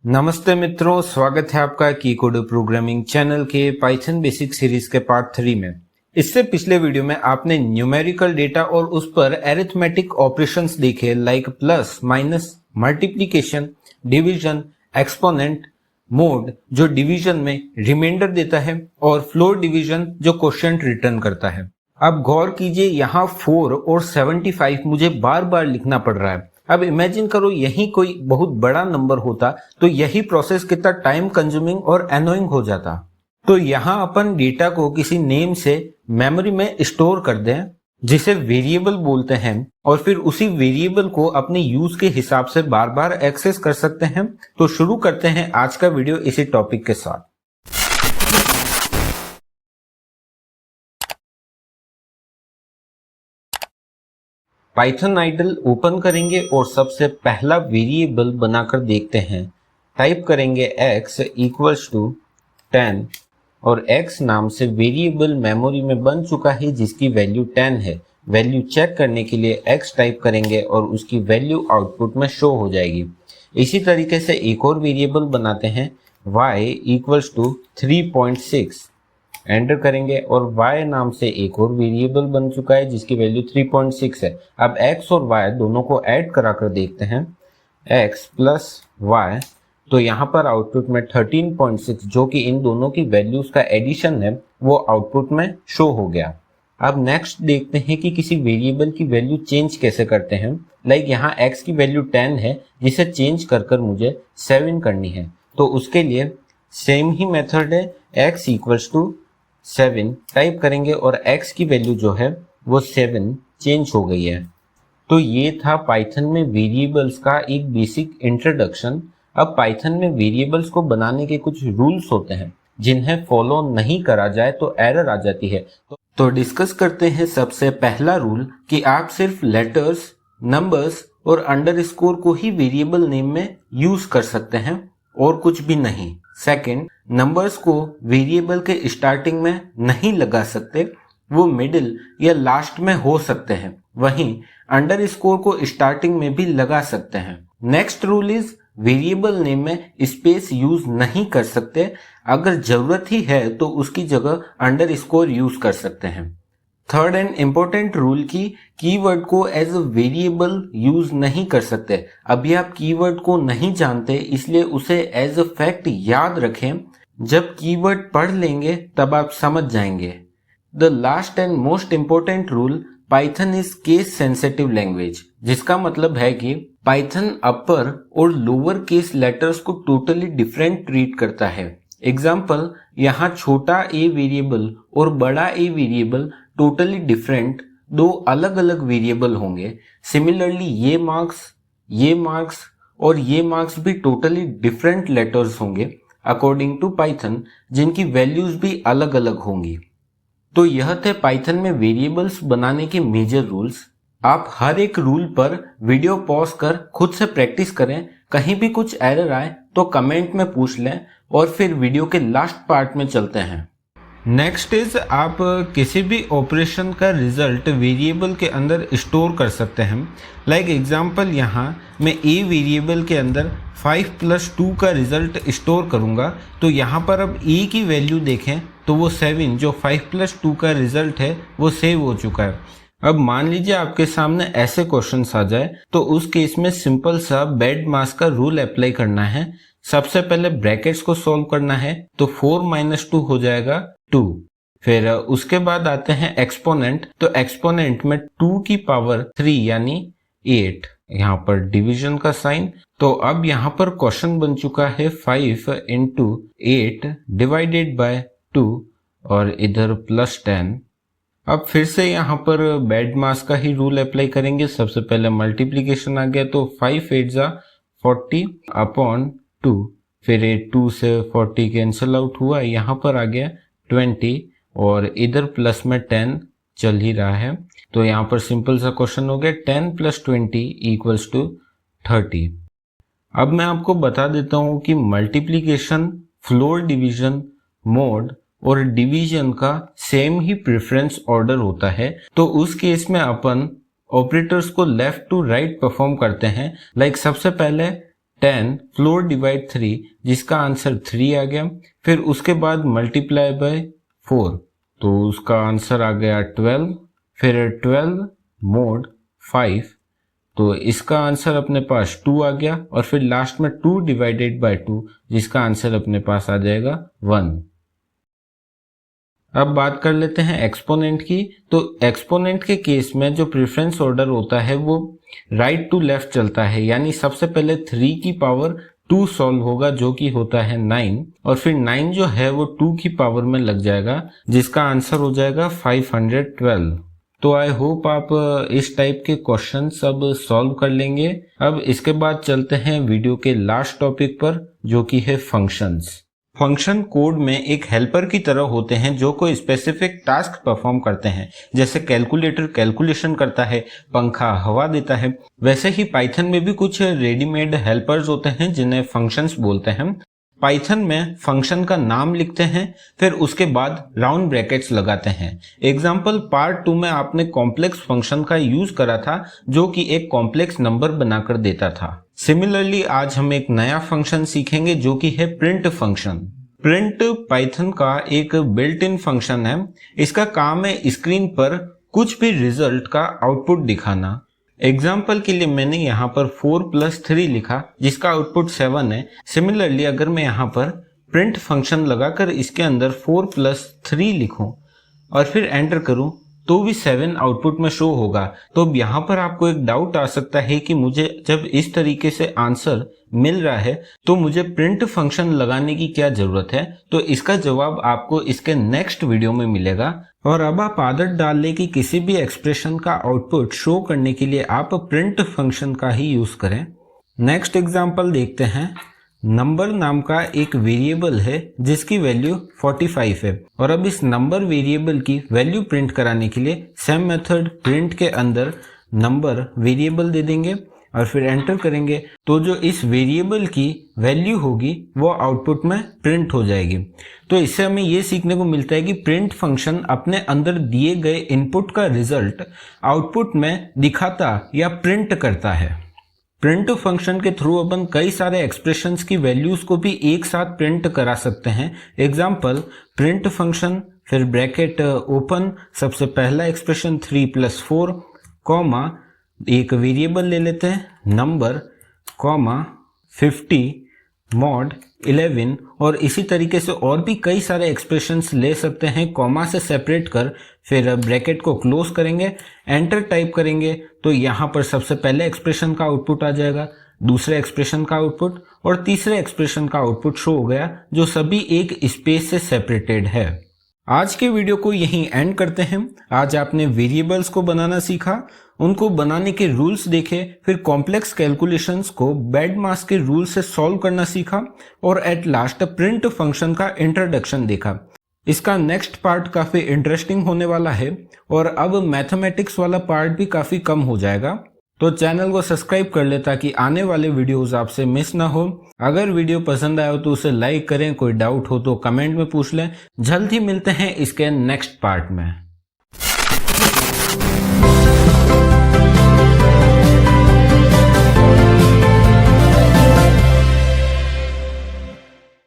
नमस्ते मित्रों, स्वागत है आपका कीकोड प्रोग्रामिंग चैनल के पाइथन बेसिक सीरीज के पार्ट 3 में। इससे पिछले वीडियो में आपने न्यूमेरिकल डेटा और उस पर एरिथमेटिक ऑपरेशंस देखे like plus, minus, multiplication, division, exponent, mode जो डिवीजन में रिमाइंडर देता है और फ्लोर डिवीजन जो क्वोशिएंट रिटर्न करता है। अब गौर कीजिए, यहाँ 4 और 75 मुझे बार बार लिखना पड़ रहा है। अब इमेजिन करो यही कोई बहुत बड़ा नंबर होता तो यही प्रोसेस कितना टाइम कंज्यूमिंग और एनोइंग हो जाता। तो यहाँ अपन डेटा को किसी नेम से मेमोरी में स्टोर कर दें जिसे वेरिएबल बोलते हैं और फिर उसी वेरिएबल को अपने यूज के हिसाब से बार बार एक्सेस कर सकते हैं। तो शुरू करते हैं आज का वीडियो इसी टॉपिक के साथ। पाइथन आइडल ओपन करेंगे और सबसे पहला वेरिएबल बनाकर देखते हैं। टाइप करेंगे x इक्वल्स टू 10 और x नाम से वेरिएबल मेमोरी में बन चुका है जिसकी वैल्यू 10 है। वैल्यू चेक करने के लिए x टाइप करेंगे और उसकी वैल्यू आउटपुट में शो हो जाएगी। इसी तरीके से एक और वेरिएबल बनाते हैं y इक्वल्स टू 3.6 एंटर करेंगे और y नाम से एक और वेरिएबल बन चुका है जिसकी वैल्यू 3.6 है। अब x और y दोनों को ऐड कराकर देखते हैं x प्लस y, तो यहाँ पर आउटपुट में 13.6 जो कि इन दोनों की वैल्यूज का एडिशन है वो आउटपुट में शो हो गया। अब नेक्स्ट देखते हैं कि किसी वेरिएबल की वैल्यू चेंज कैसे करते हैं। लाइक यहाँ x की वैल्यू 10 है जिसे चेंज कर कर मुझे 7 करनी है। तो उसके लिए सेम ही मेथड है, x इक्वल्स टू 7 टाइप करेंगे और x की वैल्यू जो है वो 7 चेंज हो गई है। तो ये था पाइथन में वेरिएबल्स का एक बेसिक इंट्रोडक्शन। अब पाइथन में वेरिएबल्स को बनाने के कुछ रूल्स होते हैं जिन्हें फॉलो नहीं करा जाए तो एरर आ जाती है। तो डिस्कस करते हैं सबसे पहला रूल कि आप सिर्फ लेटर्स, नंबर्स और अंडरस्कोर को ही वेरिएबल नेम में यूज कर सकते हैं और कुछ भी नहीं। सेकंड, नंबर्स को वेरिएबल के स्टार्टिंग में नहीं लगा सकते, वो मिडिल या लास्ट में हो सकते हैं। वहीं अंडरस्कोर को स्टार्टिंग में भी लगा सकते हैं। Next rule is variable name में स्पेस यूज नहीं कर सकते। अगर जरूरत ही है तो उसकी जगह अंडरस्कोर यूज कर सकते हैं। थर्ड एंड इम्पोर्टेंट रूल की कीवर्ड को एज अ वेरिएबल यूज नहीं कर सकते। अभी आप कीवर्ड को नहीं जानते इसलिए उसे एज अ फैक्ट याद रखें। जब कीवर्ड पढ़ लेंगे तब आप समझ जाएंगे। The last and most important rule, Python is case sensitive language, जिसका मतलब है कि पाइथन अपर और लोअर केस लेटर्स को टोटली डिफरेंट ट्रीट करता है। एग्जाम्पल, यहाँ छोटा a वेरिएबल और बड़ा a वेरिएबल टोटली डिफरेंट दो अलग अलग वेरिएबल होंगे। सिमिलरली ये मार्क्स और ये मार्क्स भी टोटली डिफरेंट लेटर्स होंगे अकॉर्डिंग टू पाइथन, जिनकी वैल्यूज भी अलग अलग होंगी। तो यह थे पाइथन में वेरिएबल्स बनाने के मेजर रूल्स। आप हर एक रूल पर वीडियो पॉज कर खुद से प्रैक्टिस करें। कहीं भी कुछ एरर आए तो कमेंट में पूछ लें और फिर वीडियो के लास्ट पार्ट में चलते हैं। नेक्स्ट इज, आप किसी भी ऑपरेशन का रिजल्ट वेरिएबल के अंदर स्टोर कर सकते हैं। लाइक एग्जांपल, यहाँ मैं a वेरिएबल के अंदर 5 + 2 का रिजल्ट स्टोर करूँगा। तो यहाँ पर अब a की वैल्यू देखें तो वो 7 जो 5 + 2 का रिजल्ट है वो सेव हो चुका है। अब मान लीजिए आपके सामने ऐसे क्वेश्चंस आ जाए तो उस केस में सिंपल सा बेड मास का रूल अप्लाई करना है। सबसे पहले ब्रैकेट्स को सॉल्व करना है तो 4 - 2 हो जाएगा 2। फिर उसके बाद आते हैं एक्सपोनेंट। तो एक्सपोनेंट में 2 की पावर 3 यानी 8, यहाँ पर डिवीजन का साइन। तो अब यहाँ पर क्वेश्चन बन चुका है 5 × 8 डिवाइडेड बाय 2 और इधर +10। अब फिर से यहाँ पर बेड मास का ही रूल अप्लाई करेंगे। सबसे पहले मल्टीप्लिकेशन आ गया तो 5 × 8 = 40 अपॉन 2। फिर 2 से 40 कैंसिल आउट हुआ, यहाँ पर आ गया 20 और इधर प्लस में 10 चल ही रहा है। तो यहाँ पर सिंपल सा क्वेश्चन हो गया 10 + 20 = 30। अब मैं आपको बता देता हूँ कि मल्टीप्लिकेशन, फ्लोर डिवीजन, मोड और डिवीजन का सेम ही प्रेफरेंस ऑर्डर होता है। तो उस केस में अपन ऑपरेटर्स को लेफ्ट टू राइट परफॉर्म करते हैं। लाइक सबसे पहले 10 4 डिवाइड 3 जिसका आंसर 3 आ गया। फिर उसके बाद मल्टीप्लाई बाय 4 तो उसका आंसर आ गया 12। फिर 12 mod 5 तो इसका आंसर अपने पास 2 आ गया। और फिर लास्ट में 2 डिवाइडेड बाय 2 जिसका आंसर अपने पास आ जाएगा 1। अब बात कर लेते हैं एक्सपोनेंट की। तो एक्सपोनेंट के केस में जो प्रेफरेंस ऑर्डर होता है वो राइट टू लेफ्ट चलता है, यानी सबसे पहले 3 की पावर 2 सॉल्व होगा जो कि होता है 9, और फिर 9 जो है वो 2 की पावर में लग जाएगा जिसका आंसर हो जाएगा 512। तो आई होप आप इस टाइप के क्वेश्चंस अब सॉल्व कर लेंगे। अब इसके बाद चलते हैं वीडियो के लास्ट टॉपिक पर जो कि है फंक्शंस। फंक्शन कोड में एक हेल्पर की तरह होते हैं जो कोई स्पेसिफिक टास्क परफॉर्म करते हैं। जैसे कैलकुलेटर कैलकुलेशन करता है, पंखा हवा देता है, वैसे ही पाइथन में भी कुछ रेडीमेड हेल्पर्स होते हैं जिन्हें फंक्शंस बोलते हैं। पाइथन में फंक्शन का नाम लिखते हैं, फिर उसके बाद राउंड ब्रैकेट्स लगाते हैं। एग्जाम्पल पार्ट 2 में आपने कॉम्प्लेक्स फंक्शन का यूज करा था जो कि एक कॉम्प्लेक्स नंबर बनाकर देता था। सिमिलरली आज हम एक नया फंक्शन सीखेंगे जो कि है प्रिंट फंक्शन। प्रिंट पाइथन का एक बिल्ट इन फंक्शन है। इसका काम है स्क्रीन पर कुछ भी रिजल्ट का आउटपुट दिखाना। एग्जाम्पल के लिए मैंने यहाँ पर 4 + 3 लिखा जिसका आउटपुट 7 है। सिमिलरली अगर मैं यहाँ पर प्रिंट फंक्शन लगाकर इसके अंदर 4 + 3 लिखूं और फिर एंटर करूं तो भी 7 आउटपुट में शो होगा। तो अब यहाँ पर आपको एक डाउट आ सकता है कि मुझे जब इस तरीके से आंसर मिल रहा है तो मुझे प्रिंट फंक्शन लगाने की क्या जरूरत है। तो इसका जवाब आपको इसके नेक्स्ट वीडियो में मिलेगा। और अब आप आदत डाल लें कि किसी भी एक्सप्रेशन का आउटपुट शो करने के लिए आप प्रिंट फंक्शन का ही यूज करें। नेक्स्ट एग्जांपल देखते हैं। नंबर नाम का एक वेरिएबल है जिसकी वैल्यू 45 है, और अब इस नंबर वेरिएबल की वैल्यू प्रिंट कराने के लिए सेम मेथड प्रिंट के अंदर नंबर वेरिएबल दे देंगे और फिर एंटर करेंगे तो जो इस वेरिएबल की वैल्यू होगी वो आउटपुट में प्रिंट हो जाएगी। तो इससे हमें ये सीखने को मिलता है कि प्रिंट फंक्शन अपने अंदर दिए गए इनपुट का रिजल्ट आउटपुट में दिखाता या प्रिंट करता है। प्रिंट फंक्शन के थ्रू अपन कई सारे एक्सप्रेशंस की वैल्यूज को भी एक साथ प्रिंट करा सकते हैं। एग्जाम्पल प्रिंट फंक्शन, फिर ब्रैकेट ओपन, सबसे पहला एक्सप्रेशन 3 + 4, कॉमा एक वेरिएबल ले लेते हैं नंबर, कॉमा 50 mod 11, और इसी तरीके से और भी कई सारे एक्सप्रेशंस ले सकते हैं कॉमा से सेपरेट कर। फिर ब्रैकेट को क्लोज करेंगे, एंटर टाइप करेंगे तो यहाँ पर सबसे पहले एक्सप्रेशन का आउटपुट आ जाएगा, दूसरे एक्सप्रेशन का आउटपुट और तीसरे एक्सप्रेशन का आउटपुट शो हो गया जो सभी एक स्पेस से सेपरेटेड है। आज के वीडियो को यहीं एंड करते हैं। आज आपने वेरिएबल्स को बनाना सीखा, उनको बनाने के रूल्स देखे, फिर कॉम्प्लेक्स कैलकुलेशंस को बैडमास के रूल से सॉल्व करना सीखा और एट लास्ट प्रिंट फंक्शन का इंट्रोडक्शन देखा। इसका नेक्स्ट पार्ट काफी इंटरेस्टिंग होने वाला है और अब मैथमेटिक्स वाला पार्ट भी काफी कम हो जाएगा। तो चैनल को सब्सक्राइब कर ले ताकि आने वाले वीडियोस आपसे मिस ना हो। अगर वीडियो पसंद आया हो तो उसे लाइक करें, कोई डाउट हो तो कमेंट में पूछ लें। जल्द ही मिलते हैं इसके नेक्स्ट पार्ट में।